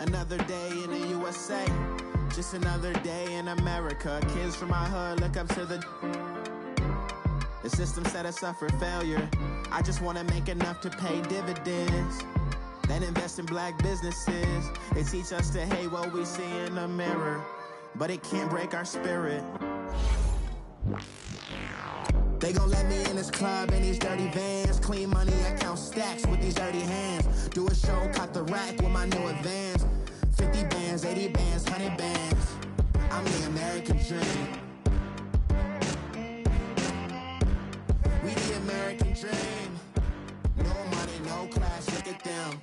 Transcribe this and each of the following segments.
Another day in the USA, just another day in America. Kids from my hood look up to the system set us up for failure. I just want to make enough to pay dividends, then invest in black businesses. They teach us to hate what we see in the mirror, but it can't break our spirit. They gon' let me in this club in these dirty vans. Clean money, I count stacks with these dirty hands. Do a show, cut the rack with my new advance. 50 bands, 80 bands, 100 bands. I'm the American dream. We the American dream. No money, no class, look at them.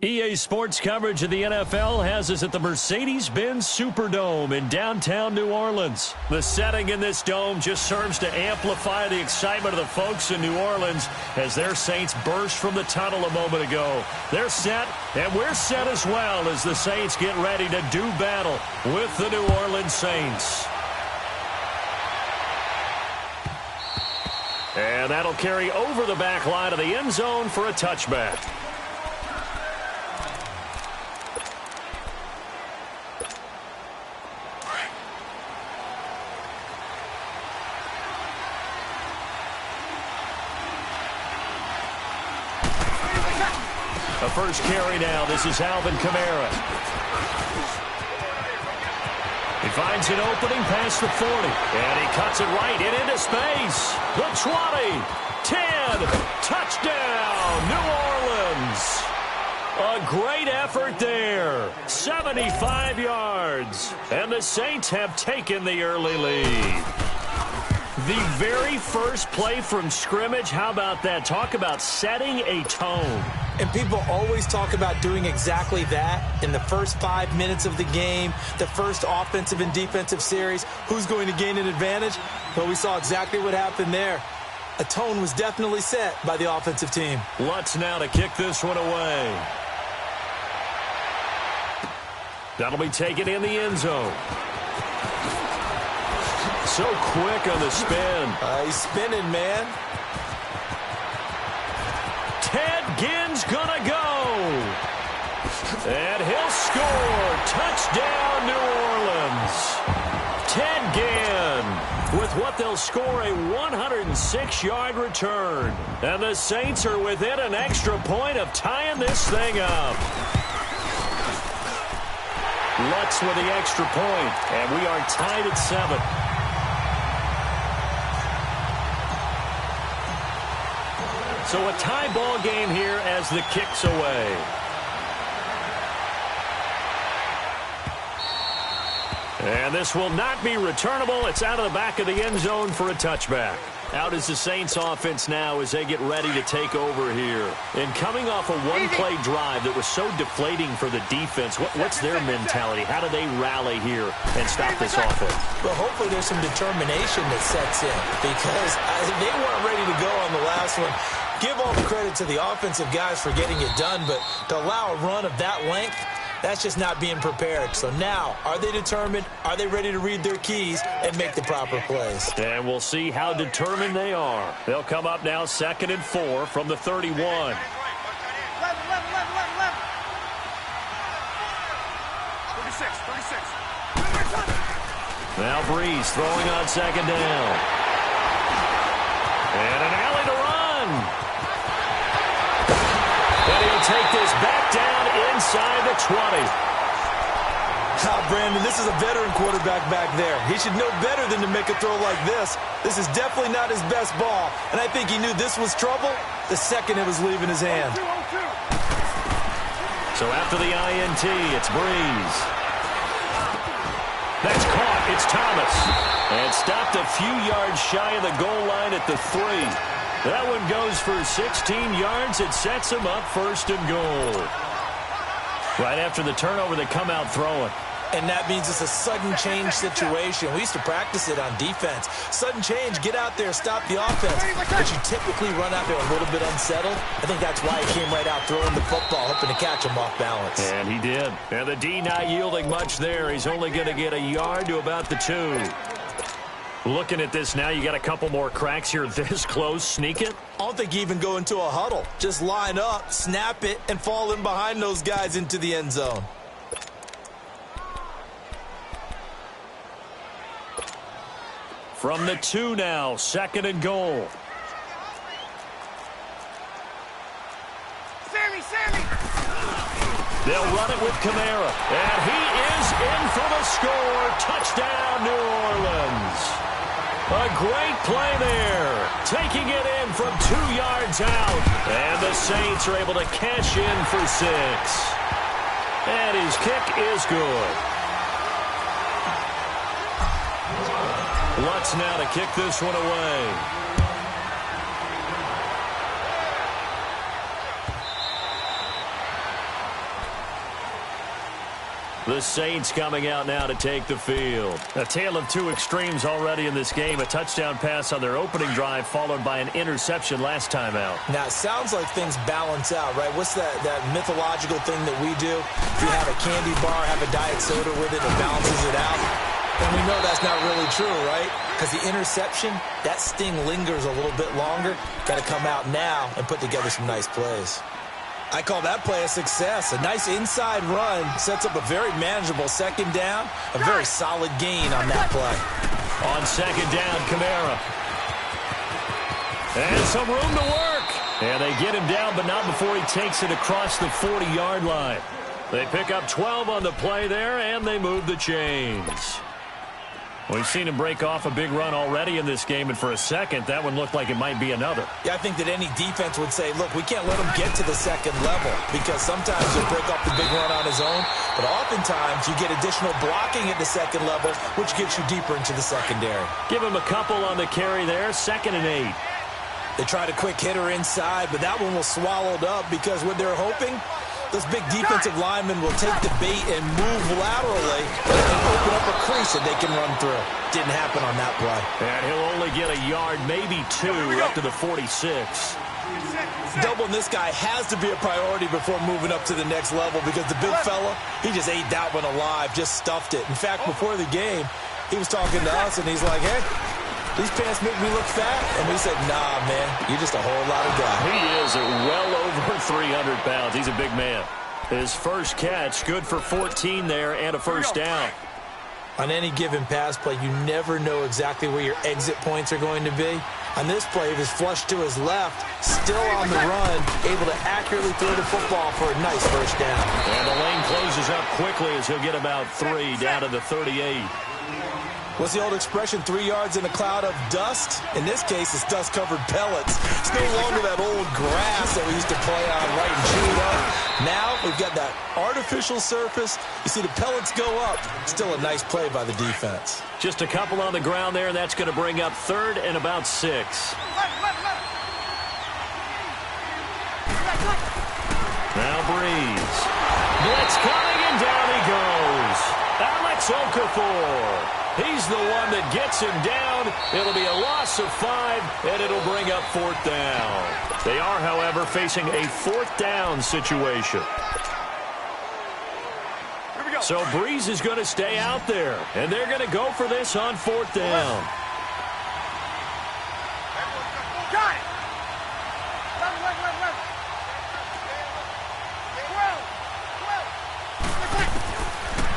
EA Sports coverage of the NFL has us at the Mercedes-Benz Superdome in downtown New Orleans. The setting in this dome just serves to amplify the excitement of the folks in New Orleans as their Saints burst from the tunnel a moment ago. They're set, and we're set as well as the Saints get ready to do battle with the New Orleans Saints. And that'll carry over the back line of the end zone for a touchback. A first carry now. This is Alvin Kamara. He finds an opening past the 40. And he cuts it right into space. The 20. 10. Touchdown, New Orleans. A great effort there. 75 yards. And the Saints have taken the early lead. The very first play from scrimmage, how about that? Talk about setting a tone. And people always talk about doing exactly that in the first 5 minutes of the game, the first offensive and defensive series. Who's going to gain an advantage? Well, we saw exactly what happened there. A tone was definitely set by the offensive team. Lutz now to kick this one away. That'll be taken in the end zone. So quick on the spin. He's spinning, man. Ted Ginn's gonna go. And he'll score. Touchdown, New Orleans. Ted Ginn with what they'll score a 106-yard return. And the Saints are within an extra point of tying this thing up. Lutz with the extra point, and we are tied at 7. So a tie ball game here as the kick's away. And this will not be returnable. It's out of the back of the end zone for a touchback. Out is the Saints offense now as they get ready to take over here. And coming off a one-play drive that was so deflating for the defense, what's their mentality? How do they rally here and stop this offense? Well, hopefully there's some determination that sets in because they weren't ready to go on the last one. Give all the credit to the offensive guys for getting it done, but to allow a run of that length, that's just not being prepared. So now, are they determined? Are they ready to read their keys and make the proper plays? And we'll see how determined they are. They'll come up now 2nd and 4 from the 31. Now Breeze throwing on 2nd down. And an alley to run. And he'll take this back down inside the 20. Brandon, this is a veteran quarterback back there. He should know better than to make a throw like this. This is definitely not his best ball, and I think he knew this was trouble the second it was leaving his hand. So after the INT, it's Breeze. That's caught. It's Thomas. And stopped a few yards shy of the goal line at the 3. That one goes for 16 yards. It sets him up 1st and goal. Right after the turnover, they come out throwing. And that means it's a sudden change situation. We used to practice it on defense. Sudden change, get out there, stop the offense. But you typically run out there a little bit unsettled. I think that's why he came right out throwing the football, hoping to catch him off balance. And he did. And the D not yielding much there. He's only going to get a yard to about the 2. Looking at this now, you got a couple more cracks here this close. Sneak it? I don't think you even go into a huddle. Just line up, snap it, and fall in behind those guys into the end zone. From the 2 now, 2nd and goal. Sammy! They'll run it with Kamara. And he is in for the score. Touchdown, New Orleans. A great play there. Taking it in from 2 yards out. And the Saints are able to cash in for 6. And his kick is good. Lutz now to kick this one away. The Saints coming out now to take the field. A tale of 2 extremes already in this game. A touchdown pass on their opening drive followed by an interception last time out. Now, it sounds like things balance out, right? What's that mythological thing that we do? If you have a candy bar, have a diet soda with it, it balances it out. And we know that's not really true, right? Because the interception, that sting lingers a little bit longer. Got to come out now and put together some nice plays. I call that play a success. A nice inside run sets up a very manageable 2nd down. A very solid gain on that play. On 2nd down, Kamara. And some room to work. And they get him down, but not before he takes it across the 40-yard line. They pick up 12 on the play there, and they move the chains. We've seen him break off a big run already in this game, and for a second, that one looked like it might be another. Yeah, I think that any defense would say, look, we can't let him get to the 2nd level because sometimes he'll break off the big run on his own, but oftentimes you get additional blocking at the 2nd level, which gets you deeper into the secondary. Give him a couple on the carry there, 2nd and 8. They tried a quick hitter inside, but that one was swallowed up because what they're hoping, those big defensive linemen will take the bait and move laterally and open up a crease that they can run through. Didn't happen on that play. And he'll only get a yard, maybe 2, up to the 46. Doubling this guy has to be a priority before moving up to the next level because the big fella, he just ate that one alive, just stuffed it. In fact, before the game, he was talking to us, and he's like, hey, these pants make me look fat. And we said, nah, man, you're just a whole lot of guy. He is well over 300 pounds. He's a big man. His first catch, good for 14 there and a 1st down. On any given pass play, you never know exactly where your exit points are going to be. On this play, he was flushed to his left, still on the run, able to accurately throw the football for a nice 1st down. And the lane closes up quickly as he'll get about 3 down to the 38. What's the old expression, 3 yards in a cloud of dust? In this case, it's dust-covered pellets. It's no longer that old grass that we used to play on right and chew it up. Now we've got that artificial surface. You see the pellets go up. Still a nice play by the defense. Just a couple on the ground there, and that's going to bring up 3rd and about 6. Now Breeze. Blitz coming, and down he goes. Alex Okafor. He's the one that gets him down. It'll be a loss of 5, and it'll bring up 4th down. They are, however, facing a 4th down situation. So Breeze is going to stay out there, and they're going to go for this on 4th down. Got it!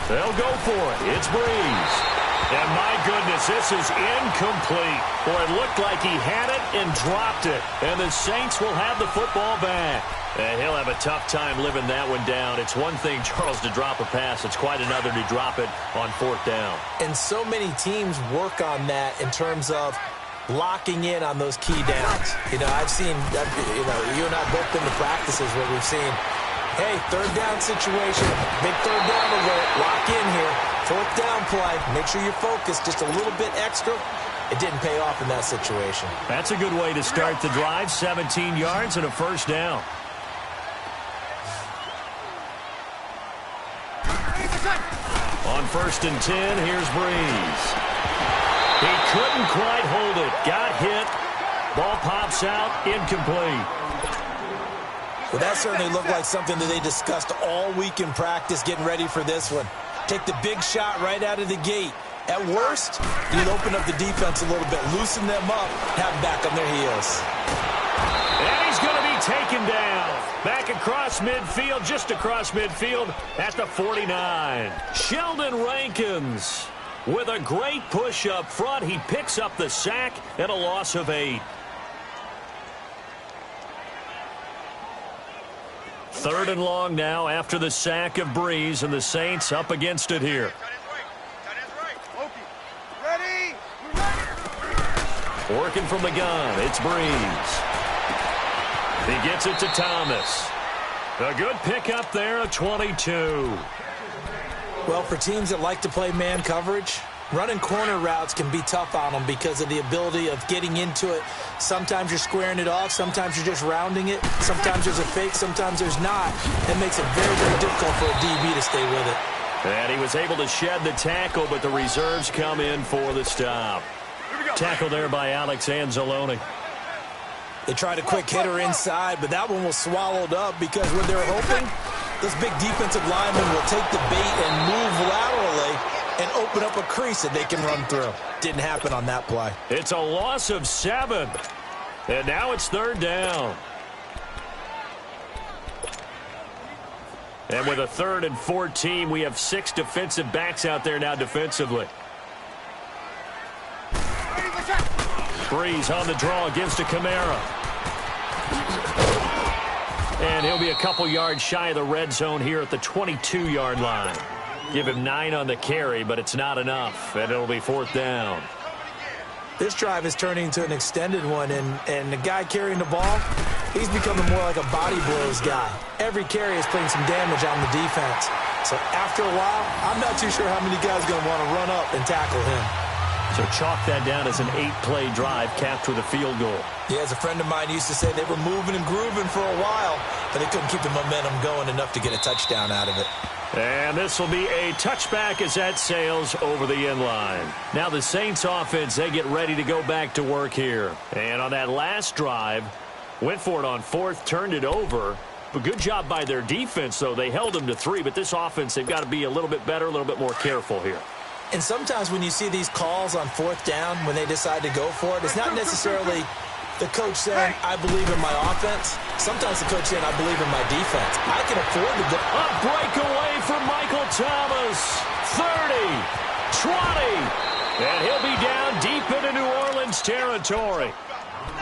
They'll go for it. It's Breeze. And my goodness, this is incomplete. Boy, it looked like he had it and dropped it. And the Saints will have the football back. And he'll have a tough time living that one down. It's one thing, Charles, to drop a pass. It's quite another to drop it on 4th down. And so many teams work on that in terms of locking in on those key downs. You know, I've seen, you and I both been to practices where we've seen, hey, 3rd down situation, big 3rd down alert, lock in here. 4th down play, make sure you're focused just a little bit extra. It didn't pay off in that situation. That's a good way to start the drive, 17 yards and a 1st down. On 1st and 10. Here's Breeze. He couldn't quite hold it. Got hit. Ball pops out. Incomplete. Well, that certainly looked like something that they discussed all week in practice getting ready for this one. Take the big shot right out of the gate. At worst, you'd open up the defense a little bit, loosen them up, have them back on their heels. And he's going to be taken down. Back across midfield, just across midfield at the 49. Sheldon Rankins with a great push up front. He picks up the sack and a loss of 8. 3rd and long now after the sack of Breeze, and the Saints up against it here. Working from the gun, it's Breeze. He gets it to Thomas. A good pickup there, a 22. Well, for teams that like to play man coverage, running corner routes can be tough on them because of the ability of getting into it. Sometimes you're squaring it off. Sometimes you're just rounding it. Sometimes there's a fake. Sometimes there's not. It makes it very, very difficult for a DB to stay with it. And he was able to shed the tackle, but the reserves come in for the stop. Tackle there by Alex Anzalone. They tried a quick hitter inside, but that one was swallowed up because when they're hoping, this big defensive lineman will take the bait and move laterally and open up a crease that they can run through. Didn't happen on that play. It's a loss of 7. And now it's 3rd down. And with a 3rd and 14, we have 6 defensive backs out there now defensively. Breeze on the draw, gives to Kamara. And he'll be a couple yards shy of the red zone here at the 22-yard line. Give him 9 on the carry, but it's not enough, and it'll be 4th down. This drive is turning into an extended one, and the guy carrying the ball, he's becoming more like a body blows guy. Every carry is putting some damage on the defense. So after a while, I'm not too sure how many guys are going to want to run up and tackle him. So chalk that down as an 8-play drive capped with a field goal. Yeah, as a friend of mine used to say, they were moving and grooving for a while, but they couldn't keep the momentum going enough to get a touchdown out of it. And this will be a touchback as that sails over the end line. Now the Saints offense, they get ready to go back to work here. And on that last drive, went for it on 4th, turned it over. But good job by their defense, though. They held them to 3, but this offense, they've got to be a little bit better, a little bit more careful here. And sometimes when you see these calls on 4th down, when they decide to go for it, it's not necessarily the coach saying, I believe in my offense. Sometimes the coach saying, I believe in my defense. I can afford to go. A breakaway from Michael Thomas. 30, 20. And he'll be down deep into New Orleans territory.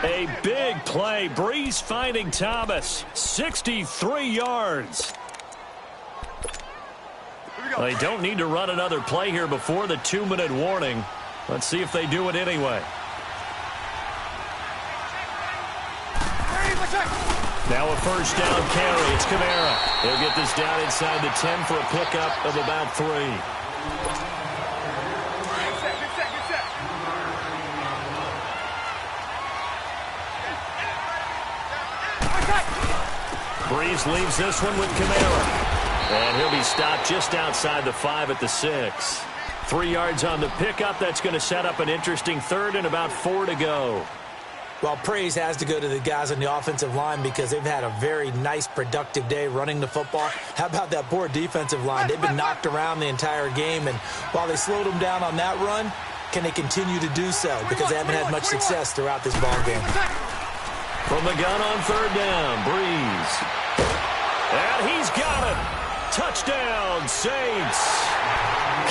A big play. Breeze finding Thomas. 63 yards. Well, they don't need to run another play here before the 2-minute warning. Let's see if they do it anyway. Now a 1st down carry. It's Kamara. He'll get this down inside the 10 for a pickup of about 3. Breeze leaves this one with Kamara. And he'll be stopped just outside the 5 at the 6. 3 yards on the pickup. That's going to set up an interesting 3rd and about 4 to go. Well, praise has to go to the guys on the offensive line because they've had a very nice, productive day running the football. How about that poor defensive line? They've been knocked around the entire game, and while they slowed them down on that run, can they continue to do so? Because they haven't had much success throughout this ball game. From the gun on 3rd down, Breeze. And he's got it. Touchdown, Saints.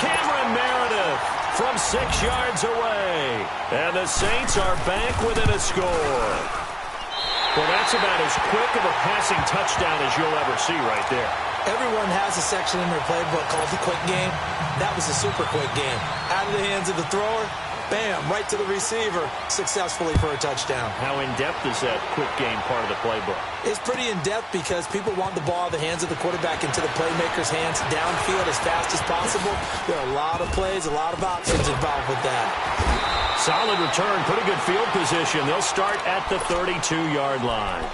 Cameron Meredith from 6 yards away. And the Saints are back within a score. Well, that's about as quick of a passing touchdown as you'll ever see right there. Everyone has a section in their playbook called the quick game. That was a super quick game. Out of the hands of the thrower, bam, right to the receiver, successfully for a touchdown. How in-depth is that quick game part of the playbook? It's pretty in-depth because people want the ball out of the hands of the quarterback into the playmaker's hands downfield as fast as possible. There are a lot of plays, a lot of options involved with that. Solid return, pretty good field position. They'll start at the 32-yard line.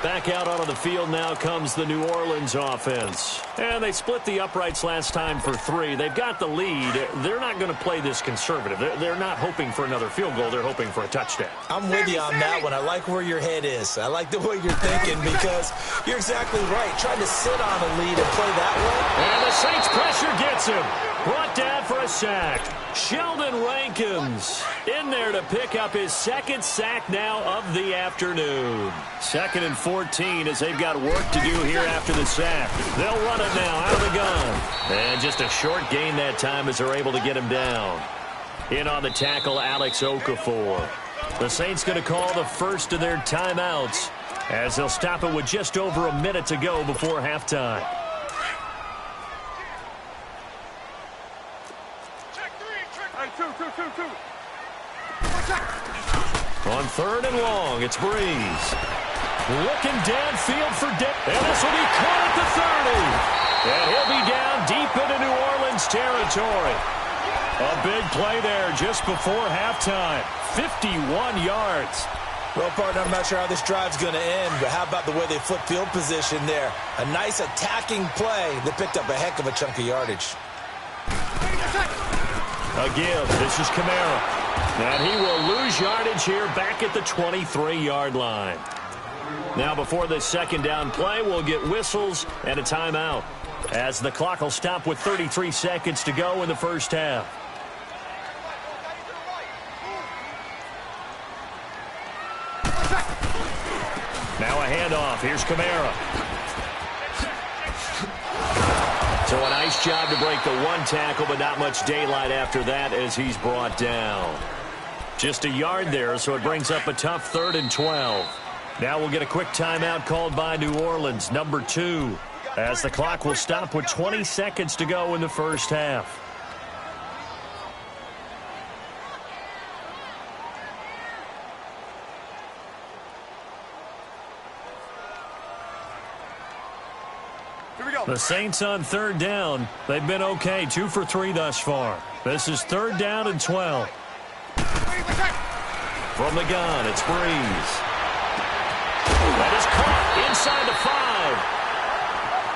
Back out onto the field now comes the New Orleans offense. And they split the uprights last time for 3. They've got the lead. They're not going to play this conservative. They're not hoping for another field goal. They're hoping for a touchdown. I'm with you on that one. I like where your head is. I like the way you're thinking because you're exactly right. Trying to sit on a lead and play that way. And the Saints pressure gets him. Brought down for a sack. Sheldon Rankins in there to pick up his second sack now of the afternoon. 2nd and 14 as they've got work to do here after the sack. They'll run it now out of the gun. And just a short gain that time as they're able to get him down. In on the tackle, Alex Okafor. The Saints going to call the first of their timeouts as they'll stop it with just over a minute to go before halftime. On 3rd and long, it's Breeze. Looking downfield for Dick. And this will be caught at the 30. And he'll be down deep into New Orleans territory. A big play there just before halftime. 51 yards. Well, partner, I'm not sure how this drive's going to end, but how about the way they flip field position there? A nice attacking play that picked up a heck of a chunk of yardage. A give. This is Kamara. And he will lose yardage here back at the 23-yard line. Now before this second down play, we'll get whistles and a timeout as the clock will stop with 33 seconds to go in the first half. Now a handoff. Here's Kamara. So a nice job to break the one tackle, but not much daylight after that as he's brought down. Just a yard there, so it brings up a tough 3rd and 12. Now we'll get a quick timeout called by New Orleans, number 2, as the clock will stop with 20 seconds to go in the first half. The Saints on 3rd down. They've been okay, 2 for 3 thus far. This is 3rd down and 12. From the gun, it's Breeze. That is caught inside the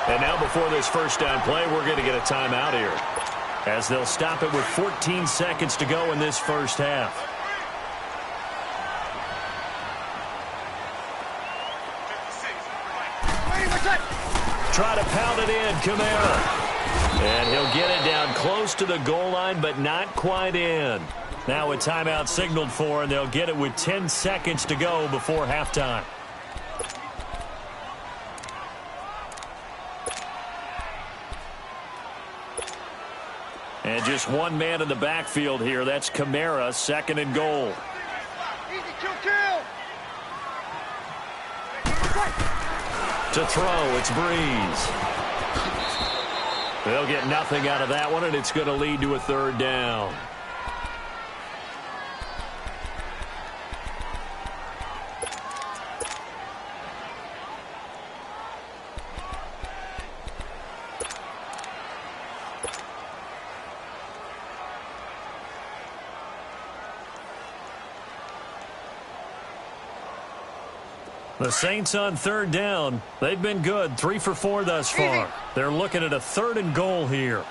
5. And now before this first down play, we're going to get a timeout here as they'll stop it with 14 seconds to go in this first half. Try to pound it in, Kamara. And he'll get it down close to the goal line, but not quite in. Now a timeout signaled for, and they'll get it with 10 seconds to go before halftime. And just one man in the backfield here. That's Kamara, 2nd and goal. To throw, it's Breeze. They'll get nothing out of that one, and it's going to lead to a 3rd down. The Saints on 3rd down. They've been good, 3 for 4 thus far. They're looking at a 3rd and goal here.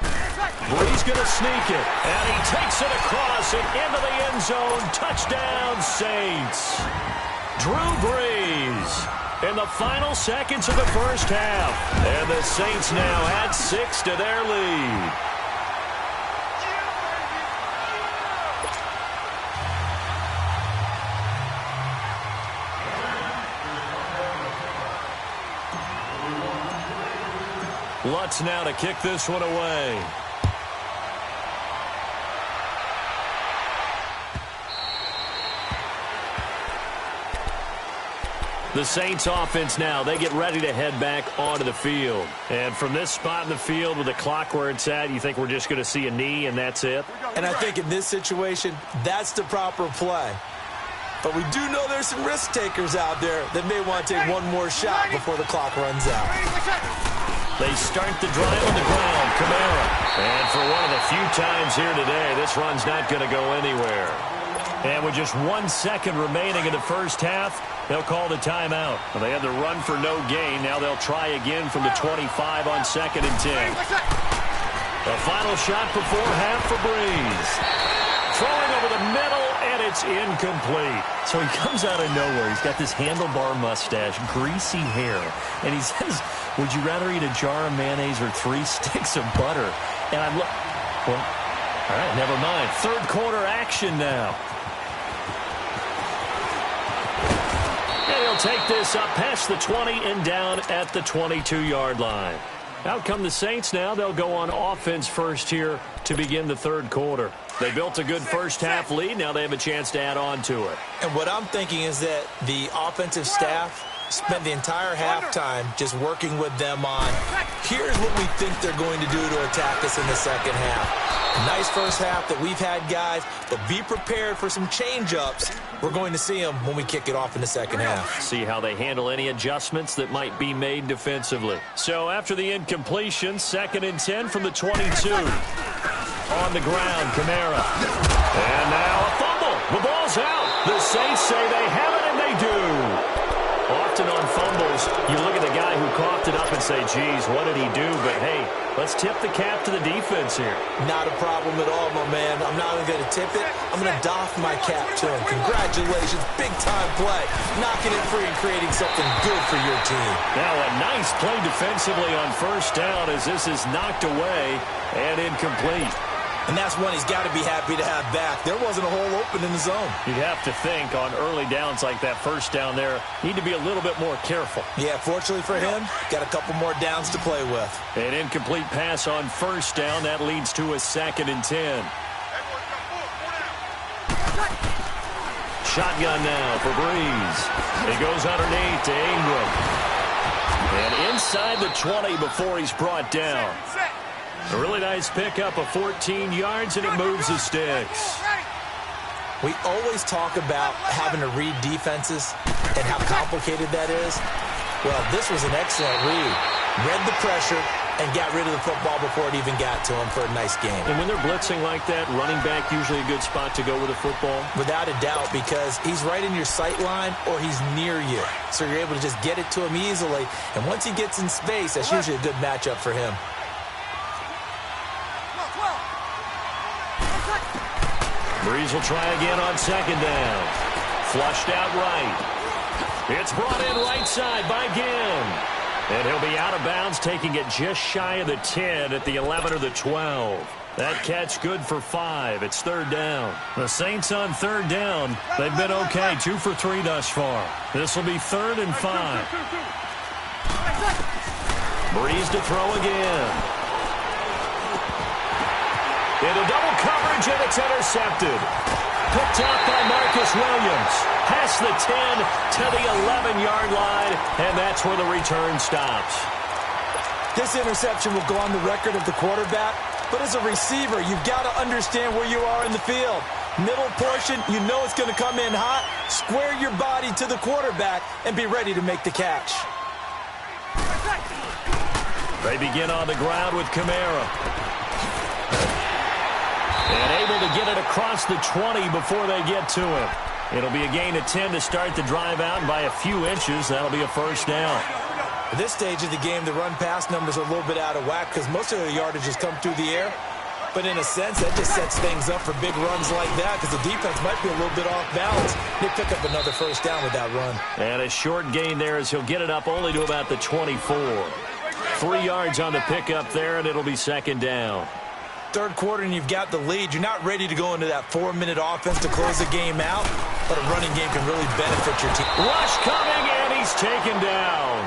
Breeze going to sneak it, and he takes it across and into the end zone. Touchdown, Saints. Drew Brees in the final seconds of the first half. And the Saints now add 6 to their lead. Lutz now to kick this one away. The Saints offense now, they get ready to head back onto the field. And from this spot in the field with the clock where it's at, you think we're just going to see a knee and that's it? And I think in this situation, that's the proper play. But we do know there's some risk takers out there that may want to take one more shot before the clock runs out. They start the drive on the ground. Kamara. And for one of the few times here today, this run's not going to go anywhere. And with just 1 second remaining in the first half, they'll call the timeout. Well, they had the run for no gain. Now they'll try again from the 25 on 2nd and 10. The final shot before half for Breeze. Throwing over the middle, and it's incomplete. So he comes out of nowhere. He's got this handlebar mustache, greasy hair. And he says, would you rather eat a jar of mayonnaise or 3 sticks of butter? And I'm like, well, all right, never mind. Third quarter action now. And he'll take this up past the 20 and down at the 22-yard line. Out come the Saints now. They'll go on offense first here to begin the third quarter. They built a good first half lead. Now they have a chance to add on to it. And what I'm thinking is that the offensive staff spent the entire halftime just working with them on, here's what we think they're going to do to attack us in the second half. A nice first half that we've had, guys, but be prepared for some change-ups. We're going to see them when we kick it off in the second half. See how they handle any adjustments that might be made defensively. So after the incompletion, 2nd and 10 from the 22. On the ground, Kamara. And now a fumble. The ball's out. The Saints say they have it, and they do. Often on fumbles, you look at the guy who coughed it up and say, geez, what did he do? But, hey, let's tip the cap to the defense here. Not a problem at all, my man. I'm not even going to tip it. I'm going to doff my cap to him. Congratulations. Big-time play. Knocking it free and creating something good for your team. Now a nice play defensively on first down as this is knocked away and incomplete. And that's one he's got to be happy to have back. There wasn't a hole open in the zone. You'd have to think on early downs like that first down there, need to be a little bit more careful. Yeah, fortunately for him, got a couple more downs to play with. An incomplete pass on first down. That leads to a 2nd and 10. Shotgun now for Breeze. He goes underneath to Ingram. And inside the 20 before he's brought down. A really nice pickup of 14 yards, and it moves the sticks. We always talk about having to read defenses and how complicated that is. Well, this was an excellent read. Read the pressure and got rid of the football before it even got to him for a nice game. And when they're blitzing like that, running back usually a good spot to go with the football? Without a doubt, because he's right in your sight line or he's near you. So you're able to just get it to him easily. And once he gets in space, that's usually a good matchup for him. Breeze will try again on 2nd down. Flushed out right. It's brought in right side by Ginn. And he'll be out of bounds, taking it just shy of the 10 at the 11 or the 12. That catch good for 5. It's 3rd down. The Saints on 3rd down. They've been okay, 2 for 3 thus far. This will be 3rd and 5. Breeze to throw again. Into double coverage, and it's intercepted. Picked up by Marcus Williams. Past the 10 to the 11-yard line, and that's where the return stops. This interception will go on the record of the quarterback, but as a receiver, you've got to understand where you are in the field. Middle portion, you know it's going to come in hot. Square your body to the quarterback and be ready to make the catch. They begin on the ground with Kamara. And able to get it across the 20 before they get to him. It'll be a gain of 10 to start the drive out, and by a few inches, that'll be a first down. At this stage of the game, the run-pass numbers are a little bit out of whack because most of the yardage has come through the air. But in a sense, that just sets things up for big runs like that because the defense might be a little bit off balance. They pick up another first down with that run. And a short gain there as he'll get it up only to about the 24. 3 yards on the pickup there, and it'll be 2nd down. Third quarter and you've got the lead. You're not ready to go into that 4-minute offense to close the game out, but a running game can really benefit your team. Rush coming, and he's taken down.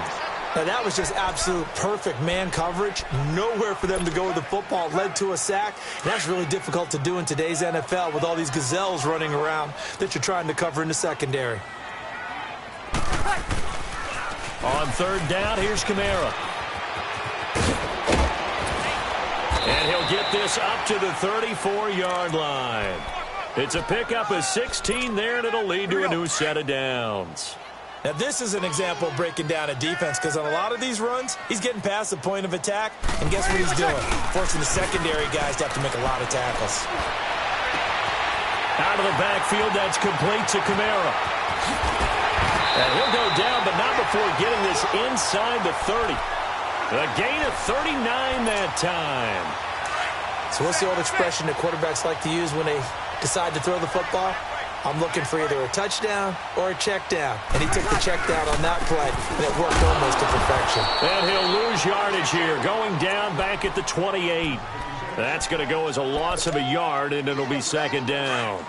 Now that was just absolute perfect man coverage. Nowhere for them to go with the football. Led to a sack. And that's really difficult to do in today's NFL with all these gazelles running around that you're trying to cover in the secondary. On 3rd down, here's Kamara. And he'll get this up to the 34-yard line. It's a pickup of 16 there, and it'll lead to a new set of downs. Now, this is an example of breaking down a defense because on a lot of these runs, he's getting past the point of attack, and guess what he's doing? Forcing the secondary guys to have to make a lot of tackles. Out of the backfield, that's complete to Kamara. And he'll go down, but not before getting this inside the 30. A gain of 39 that time. So what's the old expression that quarterbacks like to use when they decide to throw the football? I'm looking for either a touchdown or a check down. And he took the check down on that play, and it worked almost to perfection. And he'll lose yardage here, going down back at the 28. That's going to go as a loss of a yard, and it'll be second down.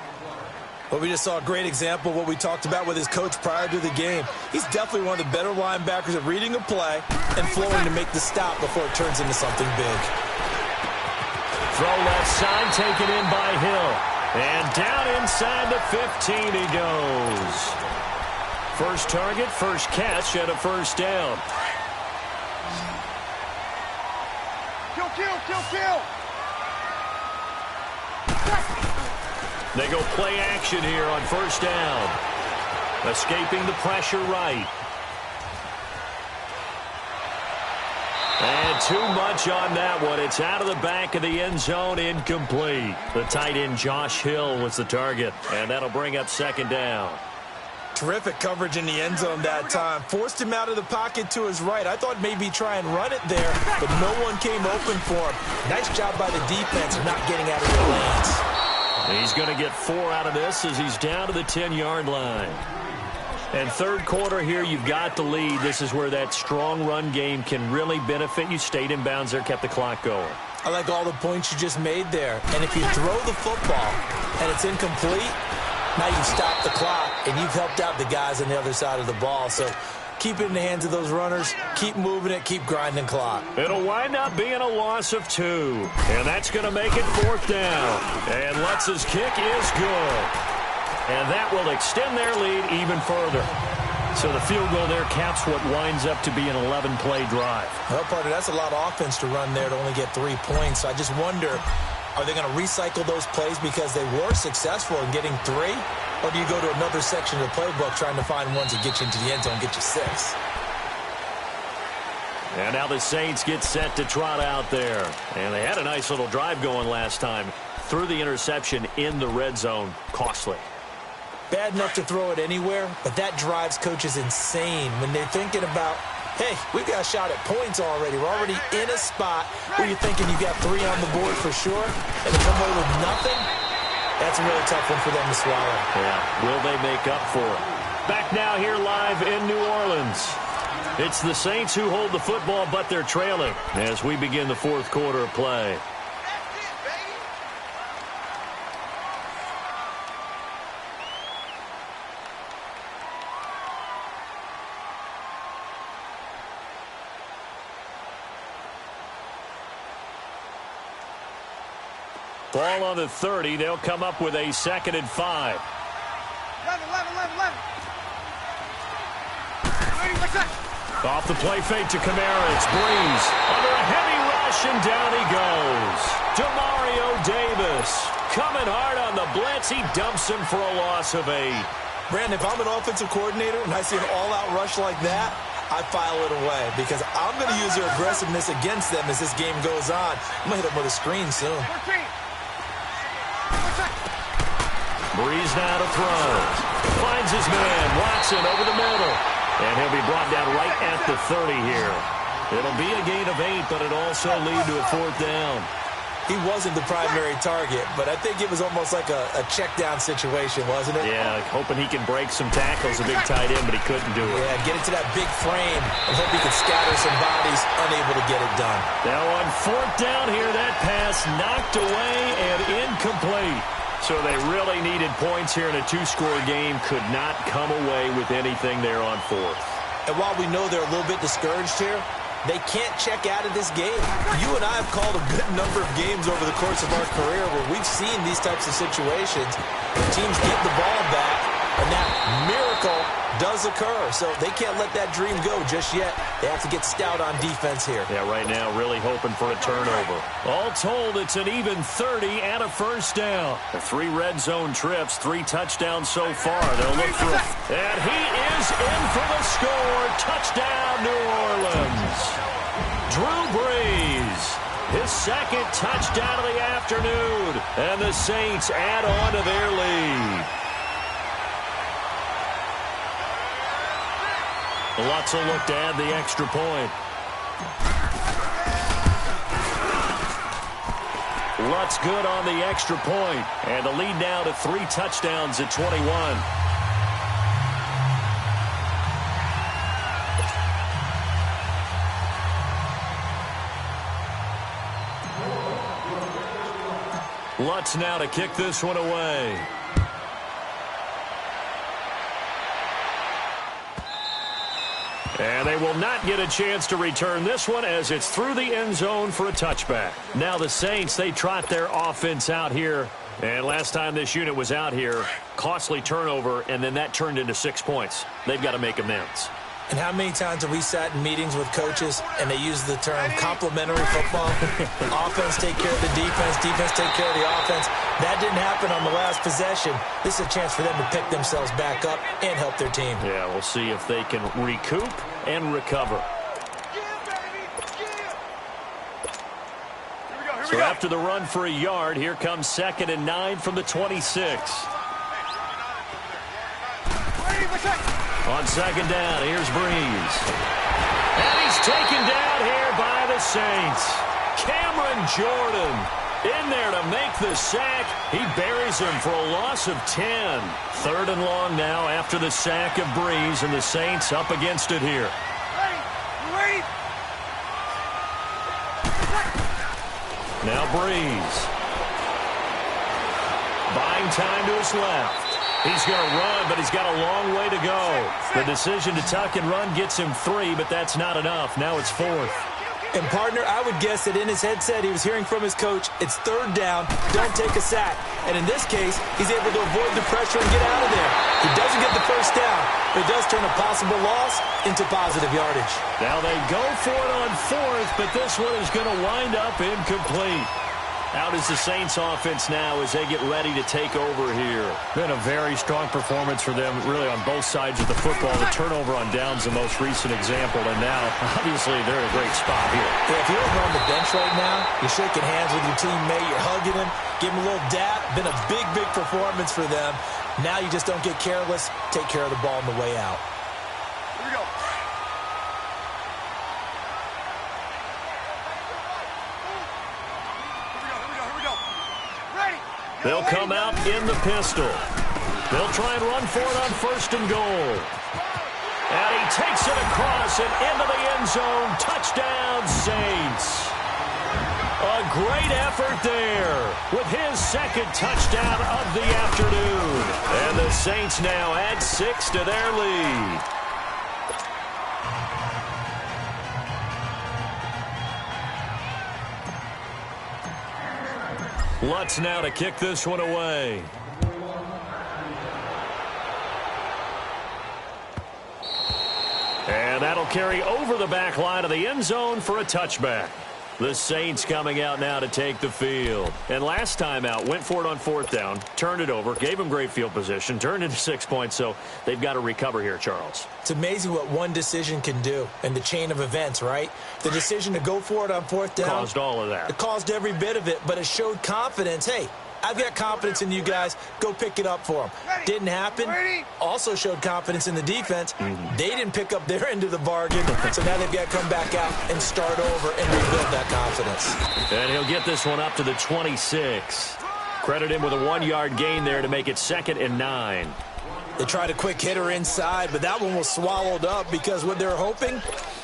Well, we just saw a great example of what we talked about with his coach prior to the game. He's definitely one of the better linebackers at reading a play and flowing to make the stop before it turns into something big. Throw left side, taken in by Hill. And down inside the 15 he goes. First target, first catch, and a first down. Kill, kill, kill, kill. They go play action here on first down. Escaping the pressure right. And too much on that one. It's out of the back of the end zone, incomplete. The tight end Josh Hill was the target, and that'll bring up second down. Terrific coverage in the end zone that time. Forced him out of the pocket to his right. I thought maybe try and run it there, but no one came open for him. Nice job by the defense of not getting out of their lanes. He's going to get 4 out of this as he's down to the 10-yard line. And third quarter here, you've got the lead. This is where that strong run game can really benefit you. Stayed in bounds there, kept the clock going. I like all the points you just made there. And if you throw the football and it's incomplete, now you've stopped the clock and you've helped out the guys on the other side of the ball. So keep it in the hands of those runners. Keep moving it. Keep grinding clock. It'll wind up being a loss of 2. And that's going to make it fourth down. And Lutz's kick is good. And that will extend their lead even further. So the field goal there caps what winds up to be an 11-play drive. Well, partner, that's a lot of offense to run there to only get 3 points. So I just wonder, are they going to recycle those plays because they were successful in getting 3? Or do you go to another section of the playbook trying to find ones that get you into the end zone and get you 6? And now the Saints get set to trot out there. And they had a nice little drive going last time. Threw the interception in the red zone. Costly. Bad enough to throw it anywhere, but that drives coaches insane when they're thinking about, hey, we've got a shot at points already. We're already in a spot where you're thinking you've got 3 on the board for sure, and to come away with nothing, that's a really tough one for them to swallow. Yeah, will they make up for it? Back now here live in New Orleans. It's the Saints who hold the football, but they're trailing as we begin the fourth quarter of play. Ball on the 30. They'll come up with a 2nd and 5. 11. Off the play fake to Kamara. It's Breeze. Under a heavy rush, and down he goes. Demario Davis coming hard on the blitz. He dumps him for a loss of 8. Brandon, if I'm an offensive coordinator and I see an all-out rush like that, I file it away because I'm going to use their aggressiveness against them as this game goes on. I'm going to hit them with a screen soon. 14. Breeze now to throw. Finds his man. Watson over the middle. And he'll be brought down right at the 30 here. It'll be a gain of 8, but it also lead to a 4th down. He wasn't the primary target, but I think it was almost like a check-down situation, wasn't it? Yeah, hoping he can break some tackles, a big tight end, but he couldn't do it. Yeah, get it to that big frame and hope he can scatter some bodies, unable to get it done. Now on 4th down here, that pass knocked away and incomplete. So they really needed points here in a 2-score game. Could not come away with anything there on 4th. And while we know they're a little bit discouraged here, they can't check out of this game. You and I have called a good number of games over the course of our career where we've seen these types of situations where teams get the ball back and that miracle does occur. So they can't let that dream go just yet. They have to get stout on defense here. Yeah, right now really hoping for a turnover. All told, it's an even 30 and a first down. 3 red zone trips, 3 touchdowns so far. They'll look for it. And he is in for the score. Touchdown, New Orleans. Drew Brees His second touchdown of the afternoon. And the Saints add on to their lead. Lutz will look to add the extra point. Lutz good on the extra point. And the lead now to 3 touchdowns at 21. Lutz now to kick this one away. And they will not get a chance to return this one as it's through the end zone for a touchback. Now the Saints, they trot their offense out here. And last time this unit was out here, costly turnover, and then that turned into 6 points. They've got to make amends. And how many times have we sat in meetings with coaches and they use the term complementary football? Offense take care of the defense, defense take care of the offense. That didn't happen on the last possession. This is a chance for them to pick themselves back up and help their team. Yeah, we'll see if they can recoup and recover. So after the run for a yard, here comes 2nd and 9 from the 26. On 2nd down, here's Breeze. And he's taken down here by the Saints. Cameron Jordan in there to make the sack. He buries him for a loss of 10. 3rd and long now after the sack of Breeze, and the Saints up against it here. Now Breeze. Buying time to his left. He's going to run, but he's got a long way to go. The decision to tuck and run gets him 3, but that's not enough. Now it's 4th. And, partner, I would guess that in his headset he was hearing from his coach, it's 3rd down, don't take a sack. And in this case, he's able to avoid the pressure and get out of there. He doesn't get the 1st down, but it does turn a possible loss into positive yardage. Now they go for it on 4th, but this one is going to wind up incomplete. Out is the Saints offense now as they get ready to take over here. Been a very strong performance for them really on both sides of the football. The turnover on downs the most recent example, and now obviously they're in a great spot here. Yeah, if you're over on the bench right now, you're shaking hands with your teammate, you're hugging him, give him a little dap. Been a big, big performance for them. Now you just don't get careless. Take care of the ball on the way out. Here we go. They'll come out in the pistol. They'll try and run for it on 1st and goal. And he takes it across and into the end zone. Touchdown, Saints. A great effort there with his 2nd touchdown of the afternoon. And the Saints now add 6 to their lead. Lutz now to kick this one away. And that'll carry over the back line of the end zone for a touchback. The Saints coming out now to take the field. And last time out, went for it on 4th down, turned it over, gave them great field position, turned into 6 points, so they've got to recover here, Charles. It's amazing what one decision can do in the chain of events, right? The decision to go for it on 4th down. Caused all of that. It caused every bit of it, but it showed confidence. Hey, I've got confidence in you guys. Go pick it up for them. Didn't happen. Also showed confidence in the defense. They didn't pick up their end of the bargain, so now they've got to come back out and start over and rebuild that confidence. And he'll get this one up to the 26. Credit him with a 1-yard gain there to make it 2nd and 9. They tried a quick hitter inside, but that one was swallowed up because what they're hoping,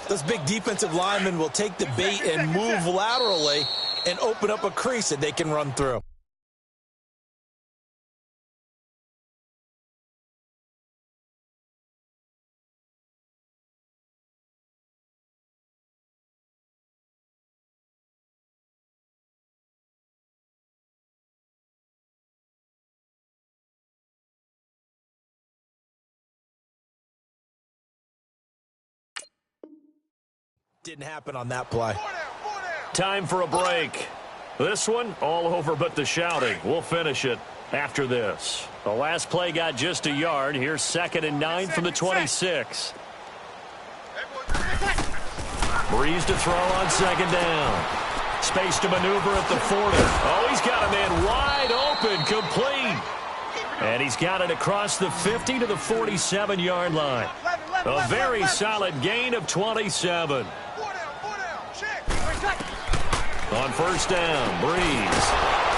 those big defensive linemen will take the bait and move laterally and open up a crease that they can run through. Didn't happen on that play. Time for a break. This one, all over but the shouting. We'll finish it after this. The last play got just a yard. Here's 2nd and 9 from the 26. Breeze to throw on 2nd down. space to maneuver at the 40. Oh, he's got a man wide open, complete. And he's got it across the 50 to the 47-yard line. A very solid gain of 27. On first down, Breeze.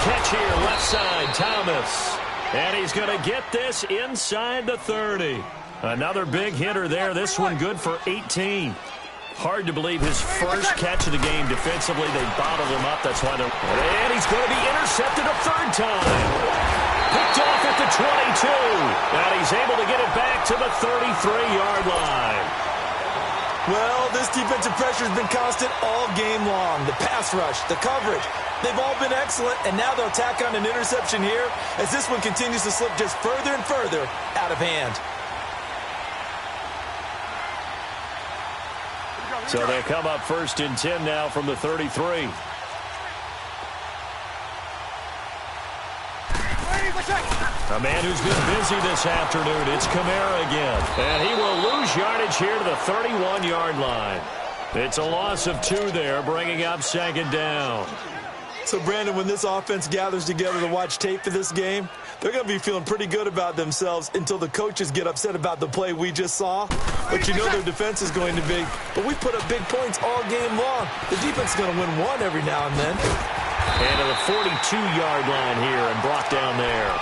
Catch here, left side, Thomas. And he's going to get this inside the 30. Another big hitter there. This one good for 18. Hard to believe his first catch of the game defensively. They bottled him up. That's why they're... And he's going to be intercepted a third time. Picked off at the 22. And he's able to get it back to the 33-yard line. Well, this defensive pressure has been constant all game long. The pass rush, the coverage, they've all been excellent, and now they'll tack on an interception here as this one continues to slip just further and further out of hand. So they come up first and 10 now from the 33. A man who's been busy this afternoon. It's Kamara again. And he will lose yardage here to the 31-yard line. It's a loss of 2 there, bringing up second down. So, Brandon, when this offense gathers together to watch tape for this game, they're going to be feeling pretty good about themselves until the coaches get upset about the play we just saw. But you know their defense is going to be. But we put up big points all game long. The defense is going to win one every now and then. And to the 42-yard line here and brought down there.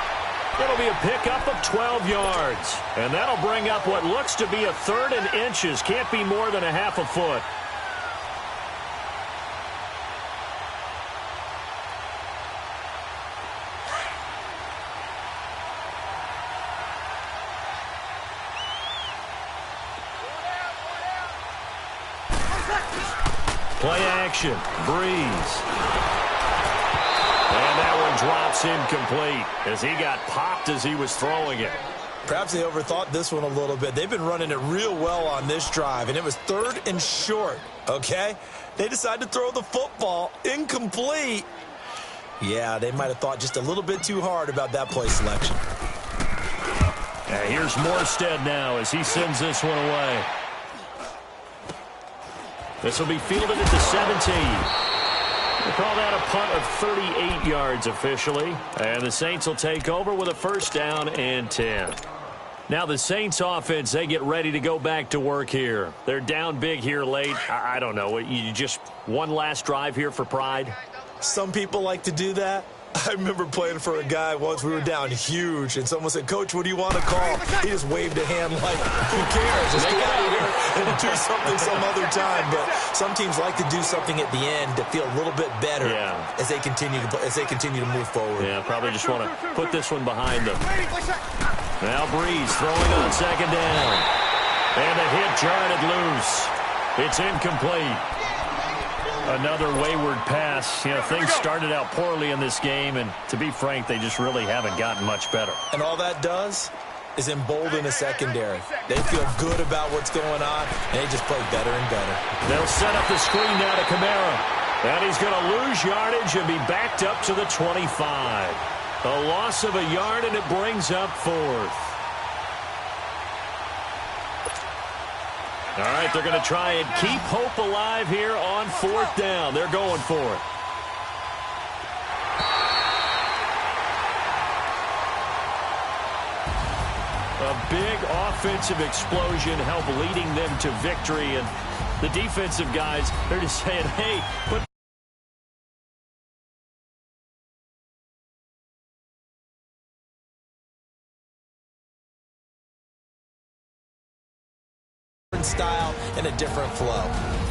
It'll be a pickup of 12 yards. And that'll bring up what looks to be a third and inches. Can't be more than a half a foot. Play action. Breeze. And that one drops incomplete as he got popped as he was throwing it. Perhaps they overthought this one a little bit. They've been running it real well on this drive, and it was third and short, okay? They decided to throw the football incomplete. Yeah, they might have thought just a little bit too hard about that play selection. And here's Morstead now as he sends this one away. This will be fielded at the 17. We'll call that a punt of 38 yards officially. And the Saints will take over with a first down and 10. Now the Saints offense, they get ready to go back to work here. They're down big here late. I don't know. You just one last drive here for pride? Some people like to do that. I remember playing for a guy once. We were down huge, and someone said, "Coach, what do you want to call?" He just waved a hand like, who cares? Just get out of here and do something some other time. But some teams like to do something at the end to feel a little bit better as they continue to move forward. Yeah, probably just want to put this one behind them. Now Breeze throwing on second down. And the hit jarred it loose. It's incomplete. Another wayward pass. You know, things started out poorly in this game, and to be frank, they just really haven't gotten much better. And all that does is embolden a secondary. They feel good about what's going on, and they just play better and better. They'll set up the screen now to Kamara. And he's going to lose yardage and be backed up to the 25. A loss of a yard, and it brings up fourth. All right, they're going to try and keep hope alive here on fourth down. They're going for it. A big offensive explosion helped leading them to victory. And the defensive guys, they're just saying, hey, put style and a different flow.